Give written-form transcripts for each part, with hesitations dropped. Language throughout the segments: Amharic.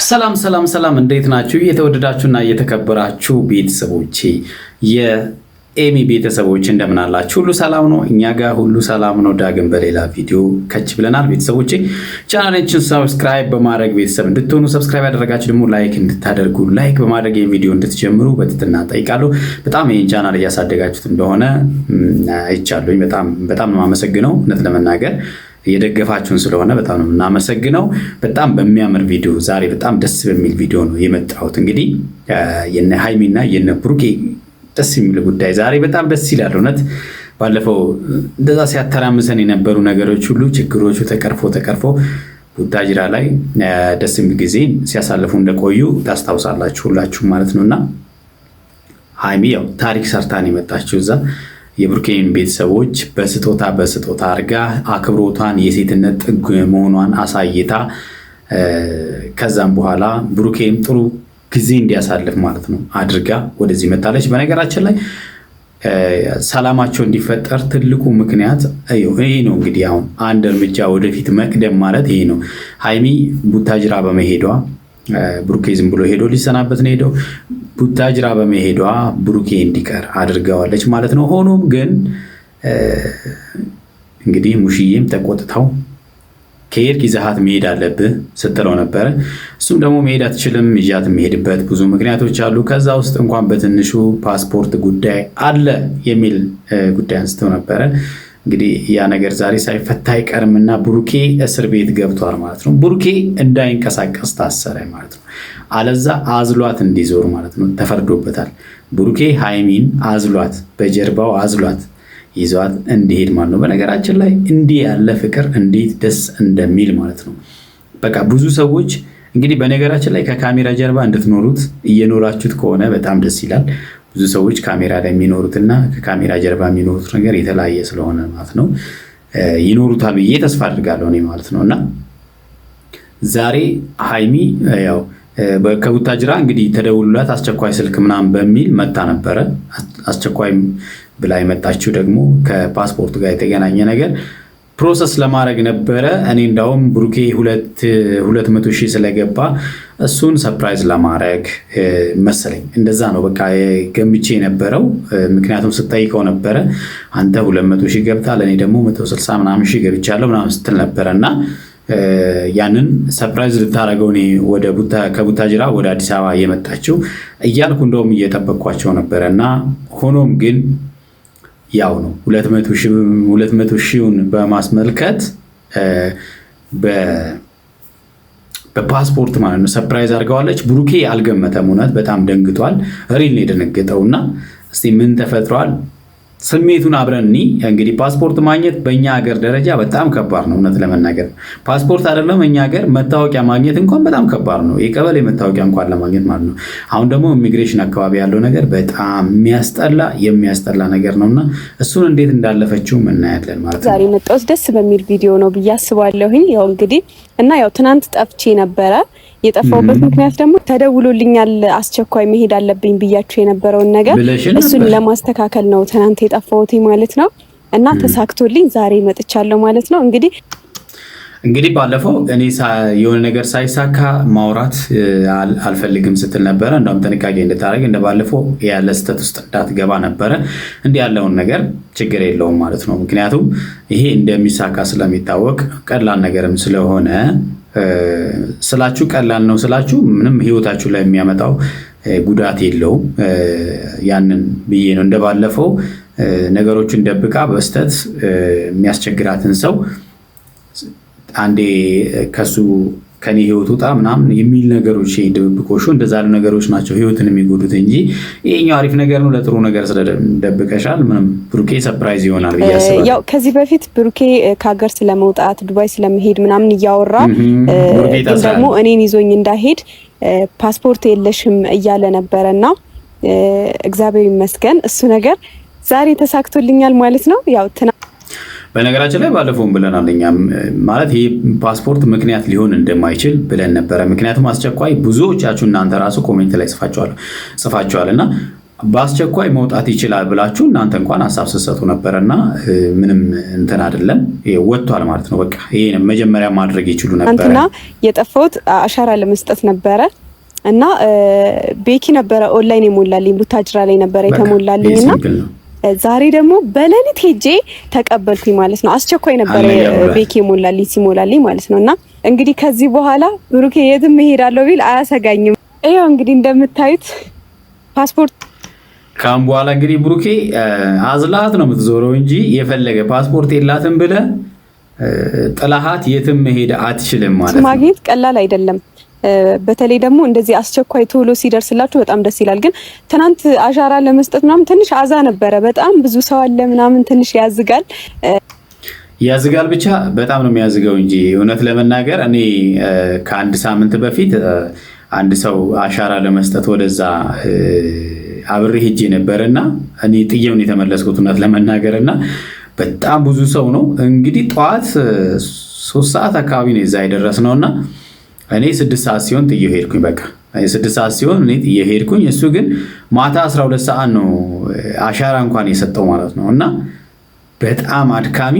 ሰላም ሰላም ሰላም እንዴት ናችሁ? እየተወደዳችሁና እየተከበራችሁ ቤተሰቦቼ የኤሚ ቤተሰቦች እንደምን አላችሁ? ሁሉ ሰላም ነው? እኛ ጋር ሁሉ ሰላም ነው። ዳግም በሌላ ቪዲዮ ከች ብለናል። ቤተሰቦቼ ቻናላችንን ሰብስክራይብ በማድረግ ቤተሰብ እንድትሆኑ፣ ሰብስክራይብ ያደረጋችሁ ደግሞ ላይክ እንድታደርጉ፣ ላይክ በማድረግ ይህን ቪዲዮ እንድትጀምሩ በትህትና እጠይቃለሁ። በጣም ይህን ቻናል እያሳደጋችሁት እንደሆነ አይቻለሁኝ። በጣም ነው የማመሰግነው። እውነት ለመናገር የደገፋችሁን ስለሆነ በጣም ነው እናመሰግነው። በጣም በሚያምር ቪዲዮ ዛሬ በጣም ደስ በሚል ቪዲዮ ነው የመጣሁት። እንግዲህ የነ ሃይሚና የነ ብሩኬ ደስ የሚል ጉዳይ ዛሬ በጣም ደስ ይላል። እውነት ባለፈው እንደዛ ሲያተራምሰን የነበሩ ነገሮች ሁሉ ችግሮቹ ተቀርፎ ቡታጅራ ላይ ደስ የሚል ጊዜ ሲያሳልፉ እንደቆዩ ታስታውሳላችሁ ሁላችሁም ማለት ነውና ሃይሚ ያው ታሪክ ሰርታን የመጣችው እዛ የብሩኬን ቤተሰቦች በስጦታ አድርጋ አክብሮቷን የሴትነት ጥግ መሆኗን አሳይታ ከዛም በኋላ ብሩኬን ጥሩ ጊዜ እንዲያሳልፍ ማለት ነው አድርጋ ወደዚህ መጣለች። በነገራችን ላይ ሰላማቸው እንዲፈጠር ትልቁ ምክንያት ይሄ ነው። እንግዲህ አሁን አንድ እርምጃ ወደፊት መቅደም ማለት ይሄ ነው። ሃይሚ ቡታጅራ በመሄዷ ብሩኬ ዝም ብሎ ሄዶ ሊሰናበት ነው ሄደው ቡታጅራ በመሄዷ ብሩኬ እንዲቀር አድርገዋለች ማለት ነው። ሆኖም ግን እንግዲህ ሙሽዬም ተቆጥተው ከሄድክ ይዘሃት መሄድ አለብህ ስትለው ነበረ። እሱም ደግሞ መሄድ አትችልም፣ ይዣት የሚሄድበት ብዙ ምክንያቶች አሉ። ከዛ ውስጥ እንኳን በትንሹ ፓስፖርት ጉዳይ አለ የሚል ጉዳይ አንስተው ነበረ። እንግዲህ ያ ነገር ዛሬ ሳይፈታ አይቀርምና ብሩኬ እስር ቤት ገብቷል ማለት ነው። ብሩኬ እንዳይንቀሳቀስ ታሰረ ማለት ነው። አለዛ አዝሏት እንዲዞር ማለት ነው ተፈርዶበታል። ብሩኬ ሃይሚን አዝሏት በጀርባው አዝሏት ይዟት እንዲሄድ ማለት ነው። በነገራችን ላይ እንዲህ ያለ ፍቅር እንዴት ደስ እንደሚል ማለት ነው። በቃ ብዙ ሰዎች እንግዲህ በነገራችን ላይ ከካሜራ ጀርባ እንድትኖሩት እየኖራችሁት ከሆነ በጣም ደስ ይላል። ብዙ ሰዎች ካሜራ ላይ የሚኖሩትና ከካሜራ ጀርባ የሚኖሩት ነገር የተለያየ ስለሆነ ማለት ነው ይኖሩታል ብዬ ተስፋ አድርጋለሁ እኔ ማለት ነው። እና ዛሬ ሃይሚ ያው ከቡታጅራ እንግዲህ ተደውሉላት አስቸኳይ ስልክ ምናምን በሚል መጣ ነበረ። አስቸኳይ ብላ የመጣችው ደግሞ ከፓስፖርት ጋር የተገናኘ ነገር ፕሮሰስ ለማድረግ ነበረ። እኔ እንዳውም ብሩኬ 200,000 ስለገባ እሱን ሰርፕራይዝ ለማድረግ መሰለኝ እንደዛ ነው በቃ ገምቼ የነበረው። ምክንያቱም ስጠይቀው ነበረ አንተ 200,000 ገብታል፣ እኔ ደግሞ 160 ምናምን ሺህ ገብቻለሁ ምናምን ስትል ነበረ እና ያንን ሰርፕራይዝ ልታደርገው እኔ ከቡታጅራ ወደ አዲስ አበባ እየመጣችው እያልኩ እንደውም እየጠበቅኳቸው ነበረ እና ሆኖም ግን ያው ነው 200,000ን በማስመልከት በፓስፖርት ማለት ነው ሰርፕራይዝ አድርገዋለች። ብሩኬ አልገመተም። እውነት በጣም ደንግጧል። ሪል ነው የደነገጠውና እስቲ ምን ተፈጥሯል ስሜቱን አብረን እንግዲህ ፓስፖርት ማግኘት በእኛ ሀገር ደረጃ በጣም ከባድ ነው። እውነት ለመናገር ፓስፖርት አይደለም እኛ ሀገር መታወቂያ ማግኘት እንኳን በጣም ከባድ ነው። የቀበሌ መታወቂያ እንኳን ለማግኘት ማለት ነው። አሁን ደግሞ ኢሚግሬሽን አካባቢ ያለው ነገር በጣም የሚያስጠላ ነገር ነውና እሱን እንዴት እንዳለፈችው እናያለን ማለት ነው። ዛሬ መጣሁት ደስ በሚል ቪዲዮ ነው ብዬ አስባለሁኝ። ያው እንግዲህ እና ያው ትናንት ጠፍቼ ነበረ። የጠፋውበት ምክንያት ደግሞ ተደውሎልኛል አስቸኳይ መሄድ አለብኝ ብያችሁ የነበረውን ነገር እሱን ለማስተካከል ነው ትናንት የጠፋሁት ማለት ነው። እና ተሳክቶልኝ ዛሬ መጥቻለሁ ማለት ነው። እንግዲህ ባለፈው እኔ የሆነ ነገር ሳይሳካ ማውራት አልፈልግም ስትል ነበረ። እንደውም ጥንቃቄ እንድታደርግ እንደባለፈው ያለ ስህተት ውስጥ እንዳትገባ ነበረ። እንዲህ ያለውን ነገር ችግር የለውም ማለት ነው። ምክንያቱም ይሄ እንደሚሳካ ስለሚታወቅ ቀላል ነገርም ስለሆነ ስላችሁ ቀላል ነው ስላችሁ ምንም ህይወታችሁ ላይ የሚያመጣው ጉዳት የለውም። ያንን ብዬ ነው እንደባለፈው ነገሮችን ደብቃ በስተት የሚያስቸግራትን ሰው አንዴ ከኔ ህይወት ውጣ ምናምን የሚል ነገሮች ድብብቆሹ እንደዛ ያሉ ነገሮች ናቸው ህይወትን የሚጎዱት እንጂ ይሄኛው አሪፍ ነገር ነው። ለጥሩ ነገር ስለደብቀሻል ምንም ብሩኬ ሰርፕራይዝ ይሆናል ብዬ አስባለሁ። ያው ከዚህ በፊት ብሩኬ ከሀገር ስለመውጣት ዱባይ ስለመሄድ ምናምን እያወራ ግን ደግሞ እኔን ይዞኝ እንዳሄድ ፓስፖርት የለሽም እያለ ነበረና እግዚአብሔር ይመስገን እሱ ነገር ዛሬ ተሳክቶልኛል ማለት ነው። ያው በነገራችን ላይ ባለፈውም ብለናል እኛ ማለት ይሄ ፓስፖርት ምክንያት ሊሆን እንደማይችል ብለን ነበረ። ምክንያቱም አስቸኳይ ብዙዎቻችሁ እናንተ ራሱ ኮሜንት ላይ ጽፋችኋልና በአስቸኳይ መውጣት ይችላል ብላችሁ እናንተ እንኳን ሀሳብ ስትሰጡ ነበርና ምንም እንትን አይደለም ወጥቷል ማለት ነው። በቃ ይሄ መጀመሪያ ማድረግ ይችሉ ነበር። አንተና የጠፋሁት አሻራ ለመስጠት ነበረ እና ቤኪ ነበረ ኦንላይን የሞላልኝ ቡታጅራ ላይ ነበረ የተሞላልኝና ዛሬ ደግሞ በሌሊት ሄጄ ተቀበልኩኝ ማለት ነው። አስቸኳይ ነበረ ቤኪ የሞላልኝ ሲሞላልኝ ማለት ነውና እንግዲህ ከዚህ በኋላ ብሩኬ የትም እሄዳለሁ ቢል አያሰጋኝም። ይሄው እንግዲህ እንደምታዩት ፓስፖርት ካም በኋላ እንግዲህ ብሩኬ አዝላት ነው የምትዞረው እንጂ የፈለገ ፓስፖርት የላትም ብለህ ጥላሃት የትም መሄድ አትችልም ማለት ነው። ማግኘት ቀላል አይደለም። በተለይ ደግሞ እንደዚህ አስቸኳይ ቶሎ ሲደርስላችሁ በጣም ደስ ይላል። ግን ትናንት አሻራ ለመስጠት ምናምን ትንሽ አዛ ነበረ። በጣም ብዙ ሰው አለ ምናምን ትንሽ ያዝጋል ብቻ በጣም ነው የሚያዝገው እንጂ እውነት ለመናገር እኔ ከአንድ ሳምንት በፊት አንድ ሰው አሻራ ለመስጠት ወደዛ አብሬ ሄጄ ነበርና እኔ ጥዬውን የተመለስኩት እውነት ለመናገርና በጣም ብዙ ሰው ነው። እንግዲህ ጠዋት 3 ሰዓት አካባቢ ነው እዛ የደረስነውና እኔ 6 ሰዓት ሲሆን ጥዬው ሄድኩኝ። በቃ 6 ሰዓት ሲሆን እኔ ጥዬው ሄድኩኝ። እሱ ግን ማታ 12 ሰዓት ነው አሻራ እንኳን የሰጠው ማለት ነው። እና በጣም አድካሚ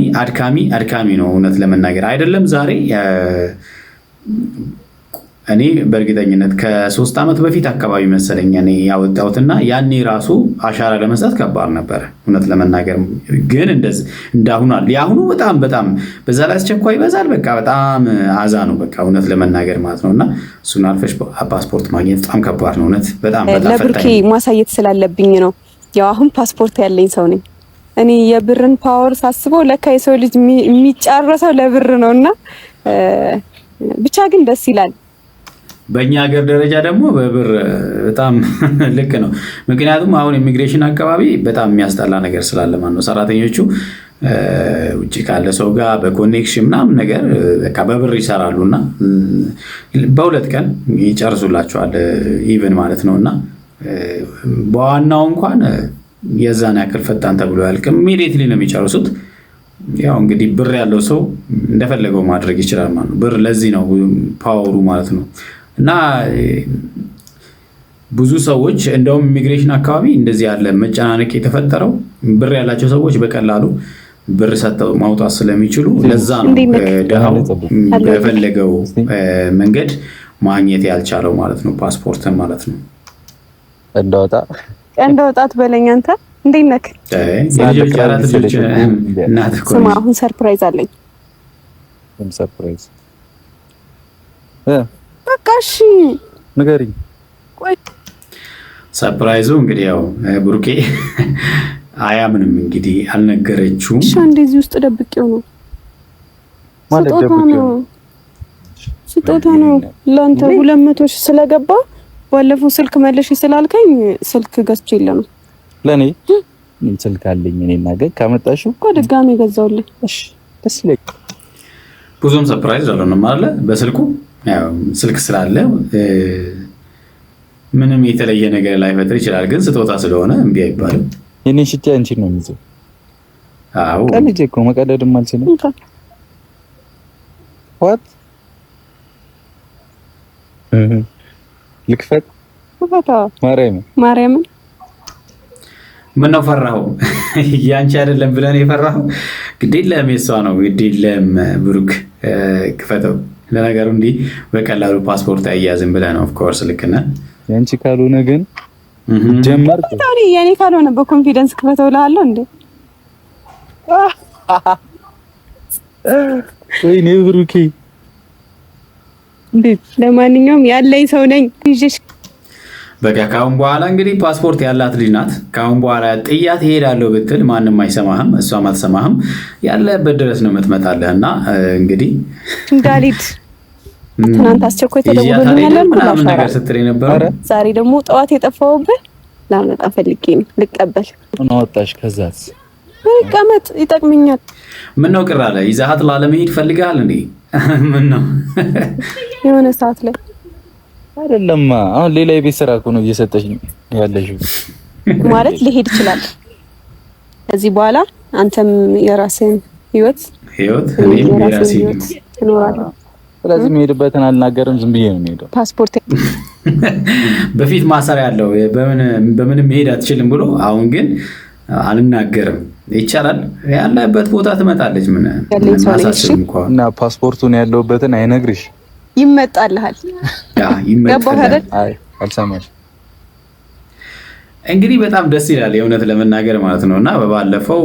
ነው እውነት ለመናገር አይደለም። ዛሬ እኔ በእርግጠኝነት ከ3 ዓመት በፊት አካባቢ መሰለኝ እኔ ያወጣሁትና ያኔ ራሱ አሻራ ለመስጠት ከባድ ነበር እውነት ለመናገር። ግን እንዳሁኑ አለ ያሁኑ በጣም በዛ ላይ አስቸኳይ ይበዛል። በቃ በጣም አዛ ነው በቃ እውነት ለመናገር ማለት ነውና እሱን አልፈሽ ፓስፖርት ማግኘት በጣም ከባድ ነው እውነት በጣም ለብሩኬ ማሳየት ስላለብኝ ነው። ያው አሁን ፓስፖርት ያለኝ ሰው ነኝ እኔ። የብርን ፓወር ሳስበው ለካ የሰው ልጅ የሚጫረሰው ለብር ነውና ብቻ ግን ደስ ይላል። በእኛ ሀገር ደረጃ ደግሞ በብር በጣም ልክ ነው። ምክንያቱም አሁን ኢሚግሬሽን አካባቢ በጣም የሚያስጠላ ነገር ስላለ ማለት ነው። ሰራተኞቹ ውጭ ካለ ሰው ጋር በኮኔክሽን ምናምን ነገር በቃ በብር ይሰራሉና በ2 ቀን ይጨርሱላቸዋል ኢቨን ማለት ነውና በዋናው እንኳን የዛን ያክል ፈጣን ተብሎ ያልቅም ኢሚዲየትሊ ነው የሚጨርሱት። ያው እንግዲህ ብር ያለው ሰው እንደፈለገው ማድረግ ይችላል ማለት ነው። ብር ለዚህ ነው ፓወሩ ማለት ነው። እና ብዙ ሰዎች እንደውም ኢሚግሬሽን አካባቢ እንደዚህ ያለ መጨናነቅ የተፈጠረው ብር ያላቸው ሰዎች በቀላሉ ብር ሰጥተው ማውጣት ስለሚችሉ ለዛ ነው ደሃው በፈለገው መንገድ ማግኘት ያልቻለው ማለት ነው ፓስፖርትን ማለት ነው። እንደወጣት በለኝ አንተ እንዴት ነህ? ልጆች አራት ልጆች እናት እኮ ስማ አሁን ሰርፕራይዝ አለኝ። ሰርፕራይዝ በቃ እሺ ንገሪኝ። ቆይ ሰርፕራይዙ እንግዲህ ያው ብሩኬ አያምንም እንግዲህ አልነገረችውም። እሺ እንደዚህ ውስጥ ደብቄው ነው ስጦታ ነው ለአንተ 200 ሺህ ስለገባ ባለፈው ስልክ መልሽ ስላልከኝ ስልክ ገዝቼልህ ነው። ለኔ ምን ስልክ አለኝ እኔና ገ ካመጣሽው እኮ ድጋሜ ገዛውልህ። እሺ ደስ ይለኝ። ብዙም ሰርፕራይዝ አልሆነም ማለት በስልኩ ያው ስልክ ስላለ ምንም የተለየ ነገር ላይፈጥር ይችላል። ግን ስጦታ ስለሆነ እምቢ አይባልም። የኔ ሽጬ አንቺ ነው የሚይዘው። አዎ ቀልጄ እኮ መቀለድም አልችልም። what ልክፈት ማርያም ምን ነው ፈራኸው? ያንቺ አይደለም ብለን የፈራኸው ግዴለም የሷ ነው። ግዴለም ብሩክ ክፈተው። ለነገሩ እንዲህ በቀላሉ ፓስፖርት አያያዝም ብለህ ነው። ኦፍ ኮርስ ልክ ነህ። ያንቺ ካልሆነ ግን ጀመር ታውሪ የኔ ካልሆነ በኮንፊደንስ ክፈተው እልሃለሁ እንዴ። ወይኔ ብሩኬ እንዴት ለማንኛውም ያለኝ ሰው ነኝ ይዤሽ በቃ ካሁን በኋላ እንግዲህ ፓስፖርት ያላት ልጅ ናት። ካሁን በኋላ ጥያት እሄዳለሁ ብትል ማንም አይሰማህም፣ እሷም አትሰማህም። ያለበት ድረስ ነው የምትመጣለህና እንግዲህ እንዳልሄድ ትናንት አስቸኳይ ተደውሎልኛል ምናምን ነገር ስትል የነበረው ዛሬ ደግሞ ጠዋት የጠፋሁብህ ላመጣ ፈልጌ ነው ልቀበል። እናወጣሽ ከዛስ ይቀመጥ ይጠቅመኛል። ምን ነው ቅር አለ? ይዘሃት ላለመሄድ ፈልጋል እንዴ? ምን ነው የሆነ ሰዓት ላይ አይደለም። አሁን ሌላ የቤት ስራ እኮ ነው እየሰጠሽኝ ያለሽው። ማለት ሊሄድ ይችላል ከዚህ በኋላ አንተም የራስህን ህይወት እኔም የራሴን ትኖራለህ። ስለዚህ የምሄድበትን አልናገርም፣ ዝም ብዬ ነው የምሄደው። ፓስፖርት በፊት ማሰሪያ ያለው በምንም መሄድ አትችልም ብሎ አሁን ግን አልናገርም ይቻላል ያለበት ቦታ ትመጣለች። ምን ማሳሰብ እንኳን እና ፓስፖርቱን ያለውበትን አይነግርሽ ይመጣልሃል። ይመጣል። አይ አልሰማሽ። እንግዲህ በጣም ደስ ይላል የእውነት ለመናገር ማለት ነውና በባለፈው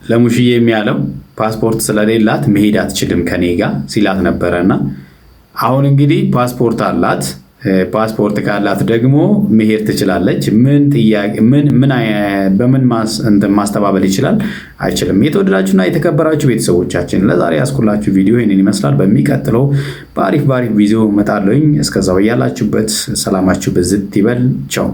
ለሙሽዬ የሚያለው ፓስፖርት ስለሌላት መሄድ አትችልም ከኔ ጋር ሲላት ነበረና አሁን እንግዲህ ፓስፖርት አላት። ፓስፖርት ካላት ደግሞ መሄድ ትችላለች። ምን ጥያቄ በምን ማስተባበል ይችላል? አይችልም። የተወደዳችሁና የተከበራችሁ ቤተሰቦቻችን ለዛሬ ያስኩላችሁ ቪዲዮ ይህንን ይመስላል። በሚቀጥለው በአሪፍ ቪዲዮ እመጣለሁኝ። እስከዛው ያላችሁበት ሰላማችሁ ብዝት ይበል። ቻው